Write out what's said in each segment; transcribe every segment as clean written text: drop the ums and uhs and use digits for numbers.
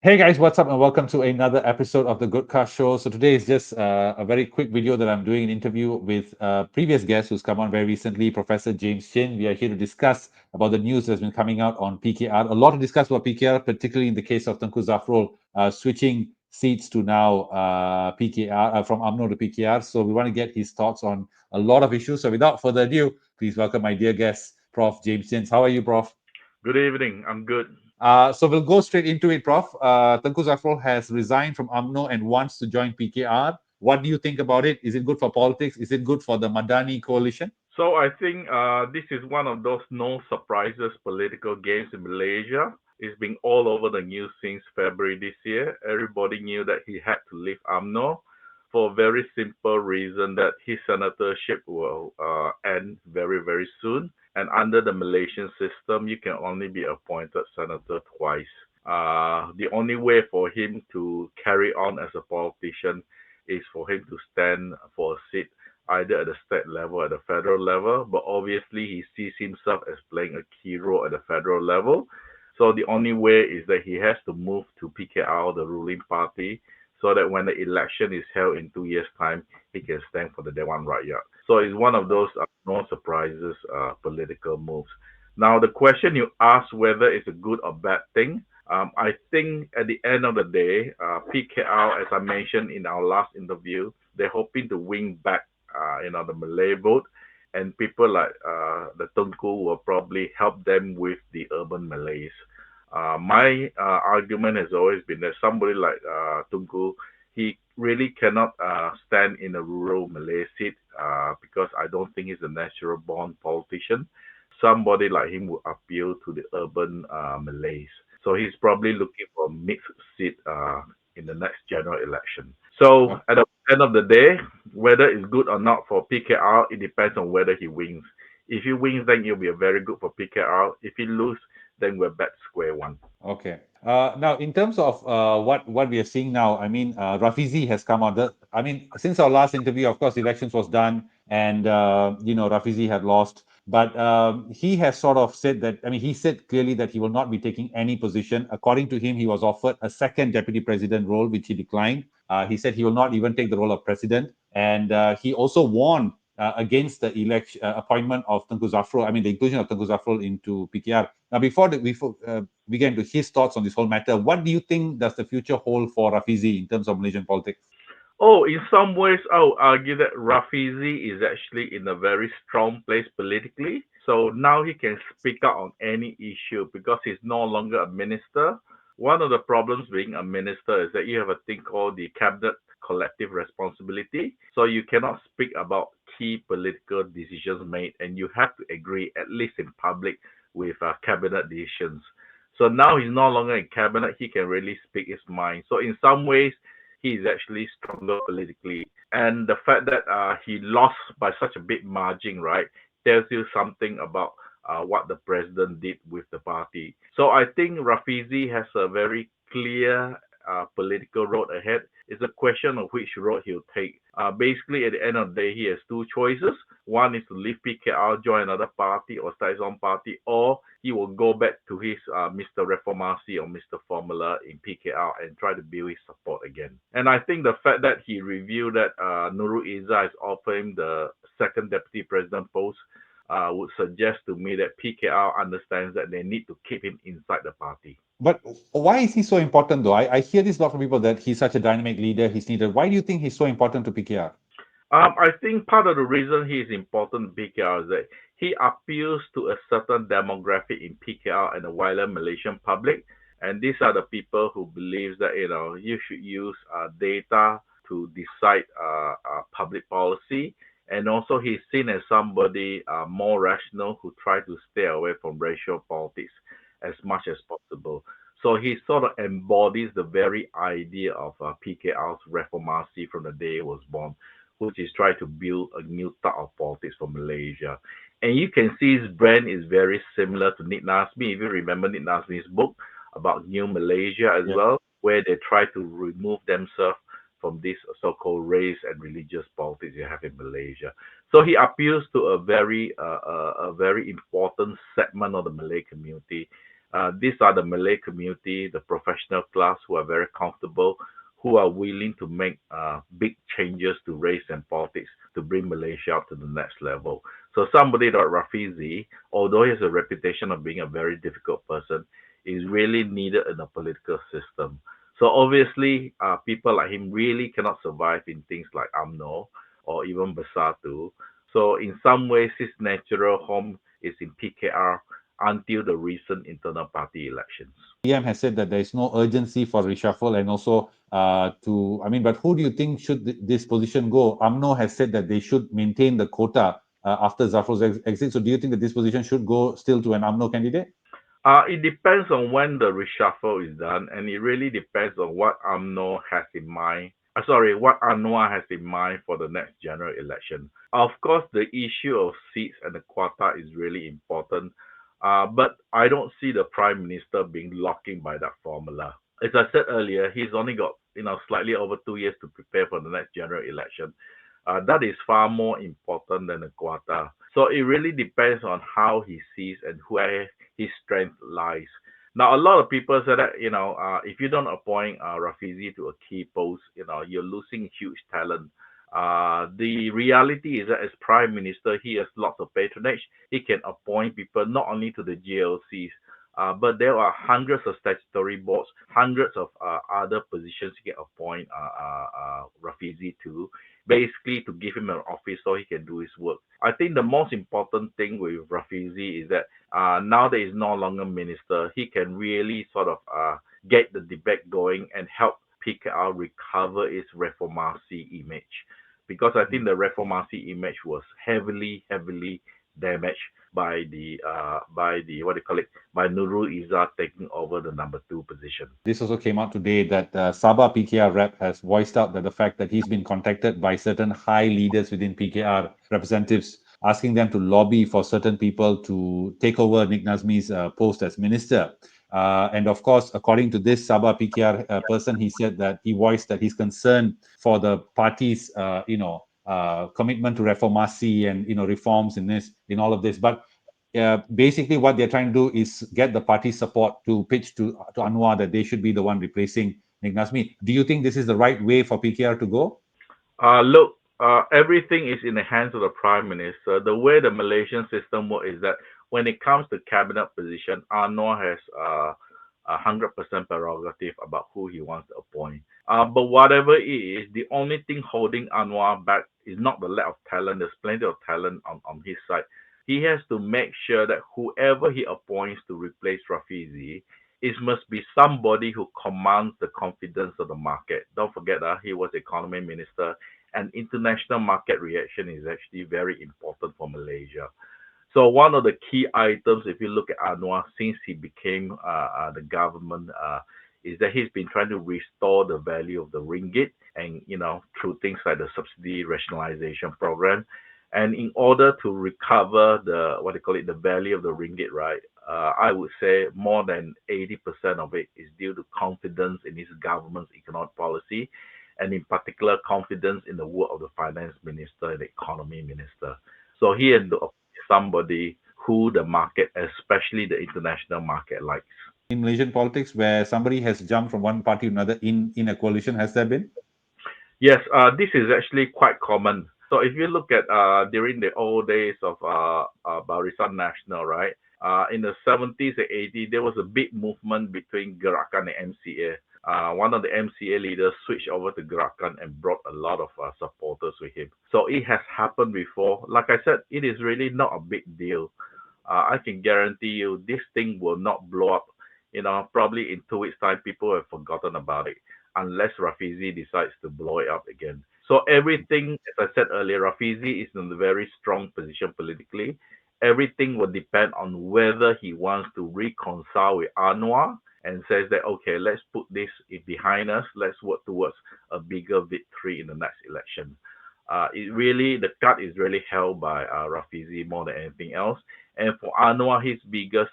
Hey guys, what's up, and welcome to another episode of the Good Car Show. So today is just a very quick video that I'm doing an interview with a previous guest who's come on very recently, Professor James Chin. We are here to discuss about the news that's been coming out on PKR. A lot to discuss about PKR, particularly in the case of Tengku Zafrul switching seats to now PKR from UMNO to PKR. So we want to get his thoughts on a lot of issues. So without further ado, please welcome my dear guest, Prof. James Chin. How are you, Prof? Good evening. I'm good. So we'll go straight into it, Prof. Tengku Zafrul has resigned from UMNO and wants to join PKR. What do you think about it? Is it good for politics? Is it good for the Madani coalition? So I think this is one of those no surprises political games in Malaysia. It's been all over the news since February this year. Everybody knew that he had to leave UMNO for a very simple reason that his senatorship will end very, very soon. And under the Malaysian system, you can only be appointed senator twice. The only way for him to carry on as a politician is for him to stand for a seat either at the state level or at the federal level, but obviously he sees himself as playing a key role at the federal level. So the only way is that he has to move to PKR, the ruling party, so that when the election is held in 2 years' time, he can stand for the Dewan Rakyat. So it's one of those no surprises political moves. Now, the question you asked whether it's a good or bad thing, I think at the end of the day, PKR, as I mentioned in our last interview, they're hoping to win back the Malay vote, and people like the Tengku will probably help them with the urban Malays. My argument has always been that somebody like Tengku, he really cannot stand in a rural Malay seat because I don't think he's a natural born politician. Somebody like him would appeal to the urban Malays. So he's probably looking for a mixed seat in the next general election. So Oh, at the end of the day, whether it's good or not for PKR, it depends on whether he wins. If he wins, then it'll be a very good for PKR. If he loses, then we're back to square one. okay. Now, in terms of what we are seeing now, I mean, Rafizi has come out. I mean, since our last interview, of course, elections was done, and Rafizi had lost. But he has sort of said that. I mean, he said clearly that he will not be taking any position. According to him, he was offered a second deputy president role, which he declined. He said he will not even take the role of president, and he also warned against the election appointment of Tengku Zafrul. I mean, the inclusion of Tengku Zafrul into PKR. Now, before we get into his thoughts on this whole matter, what do you think does the future hold for Rafizi in terms of Malaysian politics? Oh, in some ways, I would argue that Rafizi is actually in a very strong place politically. So now he can speak out on any issue because he's no longer a minister. One of the problems being a minister is that you have a thing called the cabinet collective responsibility. So you cannot speak about key political decisions made, and you have to agree, at least in public, with cabinet decisions. So now he's no longer in cabinet, he can really speak his mind. So in some ways, he is actually stronger politically. And the fact that he lost by such a big margin, right, tells you something about what the president did with the party. So I think Rafizi has a very clear political road ahead. It's a question of which road he'll take. Basically, at the end of the day, he has two choices. One is to leave PKR, join another party, or start his own party, or he will go back to his Mr. Reformasi or Mr. Formula in PKR and try to build his support again. And I think the fact that he revealed that Nurul Izzah is offering him the second deputy president post would suggest to me that PKR understands that they need to keep him inside the party. But why is he so important, though? I hear this a lot from people that he's such a dynamic leader. He's needed. Why do you think he's so important to PKR? I think part of the reason he is important in PKR is that he appeals to a certain demographic in PKR and the wider Malaysian public, and these are the people who believes that you should use data to decide public policy, and also he's seen as somebody more rational who try to stay away from racial politics as much as possible. So he sort of embodies the very idea of PKR's reformasi from the day he was born, which is trying to build a new type of politics for Malaysia. And you can see his brand is very similar to Nick Nasmi. If you remember Nick Nasmi's book about New Malaysia as Yeah. well, where they try to remove themselves from this so-called race and religious politics you have in Malaysia. So he appeals to a very important segment of the Malay community. These are the Malay community, the professional class who are very comfortable, who are willing to make big changes to race and politics to bring Malaysia up to the next level. So somebody like Rafizi, although he has a reputation of being a very difficult person, is really needed in the political system. So obviously, people like him really cannot survive in things like UMNO or even Bersatu. So in some ways, his natural home is in PKR until the recent internal party elections. PM has said that there is no urgency for reshuffle and also I mean, but who do you think should this position go? UMNO has said that they should maintain the quota after Zafrul's exit. So do you think that this position should go still to an UMNO candidate? It depends on when the reshuffle is done, and it really depends on what UMNO has in mind. Sorry, what Anwar has in mind for the next general election. Of course, the issue of seats and the quota is really important, but I don't see the prime minister being locked in by that formula. As I said earlier, he's only got slightly over 2 years to prepare for the next general election. That is far more important than the quota. So it really depends on how he sees and where his strength lies. Now, a lot of people say that if you don't appoint Rafizi to a key post, you're losing huge talent. The reality is that as prime minister, he has lots of patronage. He can appoint people not only to the GLCs, but there are hundreds of statutory boards, hundreds of other positions he can appoint Rafizi to, basically to give him an office so he can do his work. I think the most important thing with Rafizi is that now that he's no longer minister, he can really sort of get the debate going and help PKR recover its reformasi image. Because I think the reformasi image was heavily damaged by the what do you call it, by Nurul Izzah taking over the number two position. This also came out today that Sabah PKR rep has voiced out that the fact that he's been contacted by certain high leaders within PKR representatives, asking them to lobby for certain people to take over Nick Nazmi's post as minister. And of course, according to this Sabah PKR person, he said that he voiced that he's concerned for the party's, commitment to reformasi and reforms in all of this. But basically what they're trying to do is get the party support to pitch to Anwar that they should be the one replacing Nick Nazmi. Do you think this is the right way for PKR to go? Look, everything is in the hands of the prime minister. The way the Malaysian system works is that when it comes to cabinet position, Anwar has 100% prerogative about who he wants to appoint. But whatever it is, the only thing holding Anwar back is not the lack of talent. There's plenty of talent on his side. He has to make sure that whoever he appoints to replace Rafizi, it must be somebody who commands the confidence of the market. Don't forget that he was economy minister, and international market reaction is actually very important for Malaysia. So one of the key items, if you look at Anwar since he became the government, is that he's been trying to restore the value of the ringgit, and through things like the subsidy rationalization program. And in order to recover the what they call it, the value of the ringgit, right? I would say more than 80% of it is due to confidence in his government's economic policy, and in particular confidence in the work of the finance minister and the economy minister. So he had to appoint somebody who the market, especially the international market, likes. In Malaysian politics, where somebody has jumped from one party to another in a coalition, has there been? Yes, this is actually quite common. So if you look at during the old days of Barisan Nasional, right? In the 70s and 80s, there was a big movement between Gerakan and MCA. One of the MCA leaders switched over to Gerakan and brought a lot of supporters with him. So it has happened before. Like I said, it is really not a big deal. I can guarantee you this thing will not blow up. Probably in 2 weeks' time, people have forgotten about it unless Rafizi decides to blow it up again. So everything, as I said earlier, Rafizi is in a very strong position politically. Everything will depend on whether he wants to reconcile with Anwar and says that, okay, let's put this behind us. Let's work towards a bigger victory in the next election. The cut is really held by Rafizi more than anything else. And for Anwar, his biggest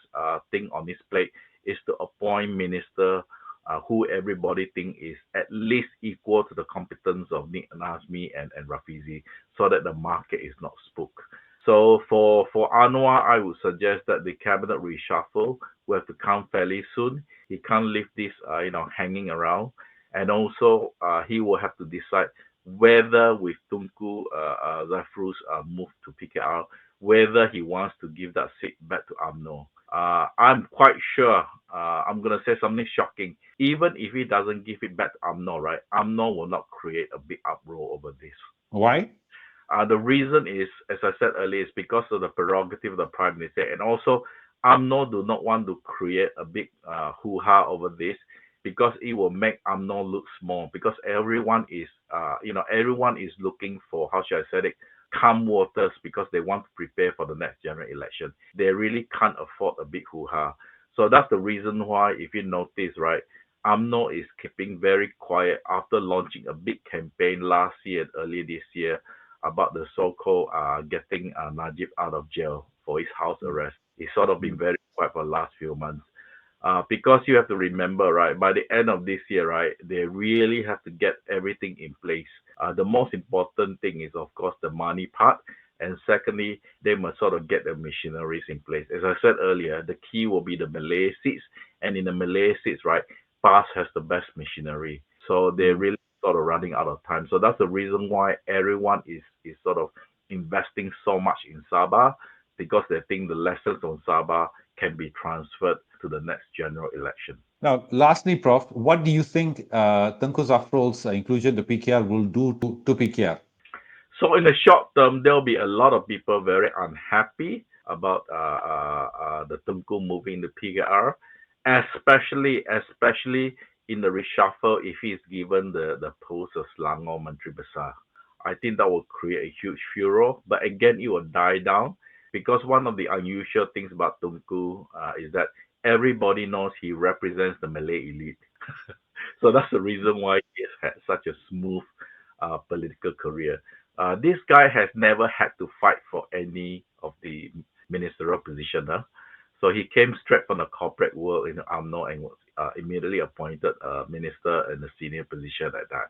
thing on his plate is to appoint minister who everybody think is at least equal to the competence of Nick Nazmi and Rafizi, so that the market is not spooked. So for Anwar, I would suggest that the cabinet reshuffle will have to come fairly soon. He can't leave this, hanging around, and also he will have to decide whether with Tunku Zafrul's move to PKR, whether he wants to give that seat back to UMNO. I'm quite sure. I'm gonna say something shocking. Even if he doesn't give it back to UMNO, right? UMNO will not create a big uproar over this. Why? The reason is, as I said earlier, is because of the prerogative of the prime minister, and also UMNO do not want to create a big hoo-ha over this because it will make UMNO look small. Because everyone is looking for, how should I say it, calm waters because they want to prepare for the next general election. They really can't afford a big hoo-ha. So that's the reason why, if you notice, right, UMNO is keeping very quiet after launching a big campaign last year and earlier this year about the so-called getting Najib out of jail for his house arrest. He's sort of been Mm. very quiet for the last few months. Because you have to remember, right, by the end of this year, right, they really have to get everything in place. The most important thing is, of course, the money part. And secondly, they must sort of get the machineries in place. As I said earlier, the key will be the Malay seats. And in the Malay seats, right, PAS has the best machinery. So they're Mm. really sort of running out of time. So that's the reason why everyone is sort of investing so much in Sabah because they think the lessons on Sabah can be transferred to the next general election. Now, lastly, Prof, what do you think Tengku Zafrul's inclusion to PKR will do to PKR? So in the short term, there'll be a lot of people very unhappy about the Tengku moving to PKR, especially in the reshuffle if he's given the post of Selangor Menteri Besar. I think that will create a huge furor, but again, it will die down because one of the unusual things about Tengku is that everybody knows he represents the Malay elite. So that's the reason why he has had such a smooth political career. This guy has never had to fight for any of the ministerial position. So he came straight from the corporate world in UMNO and was immediately appointed minister in a senior position like that.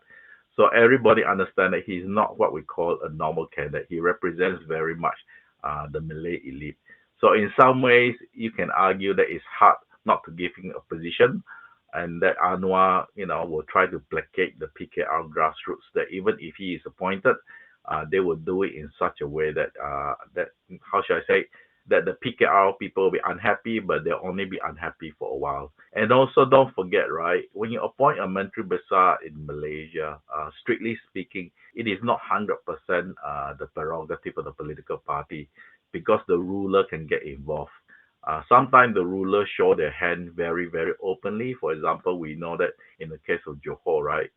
So everybody understands that he's not what we call a normal candidate. He represents very much the Malay elite. So in some ways, you can argue that it's hard not to give him a position, and that Anwar, will try to placate the PKR grassroots. That even if he is appointed, they will do it in such a way that how should I say, that the PKR people will be unhappy, but they'll only be unhappy for a while. And also, don't forget, right, when you appoint a Menteri Besar in Malaysia, strictly speaking, it is not 100% the prerogative of the political party because the ruler can get involved. Sometimes the rulers show their hand very, very openly. For example, we know that in the case of Johor, right,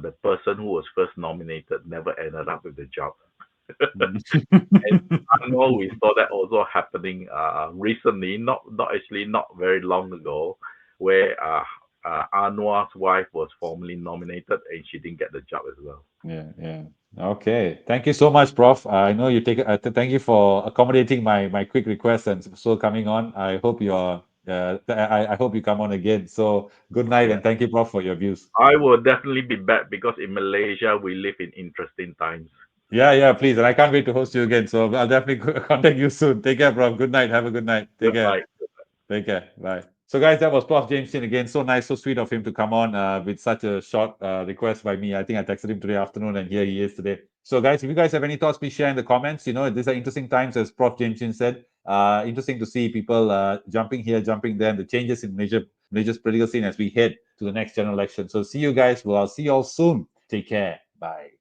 the person who was first nominated never ended up with the job. Mm. And I know we saw that also happening recently, not very long ago, where Anwar's wife was formally nominated and she didn't get the job as well. Yeah, yeah. Okay. Thank you so much, Prof. I know you take. Thank you for accommodating my quick request and so coming on. I hope you're. I hope you come on again. So good night Yeah, and thank you, Prof, for your views. I will definitely be back because in Malaysia we live in interesting times. Yeah, yeah, please. And I can't wait to host you again. So I'll definitely contact you soon. Take care, Prof. Good night. Have a good night. Take Good care. night. Take care. Bye. So, guys, that was Prof. James Chin again. So nice, so sweet of him to come on with such a short request by me. I think I texted him today afternoon, and here he is today. So, guys, if you guys have any thoughts, please share in the comments. These are interesting times, as Prof. James Chin said. Interesting to see people jumping here, jumping there, and the changes in Malaysia's political scene as we head to the next general election. So, see you guys. Well, I'll see you all soon. Take care. Bye.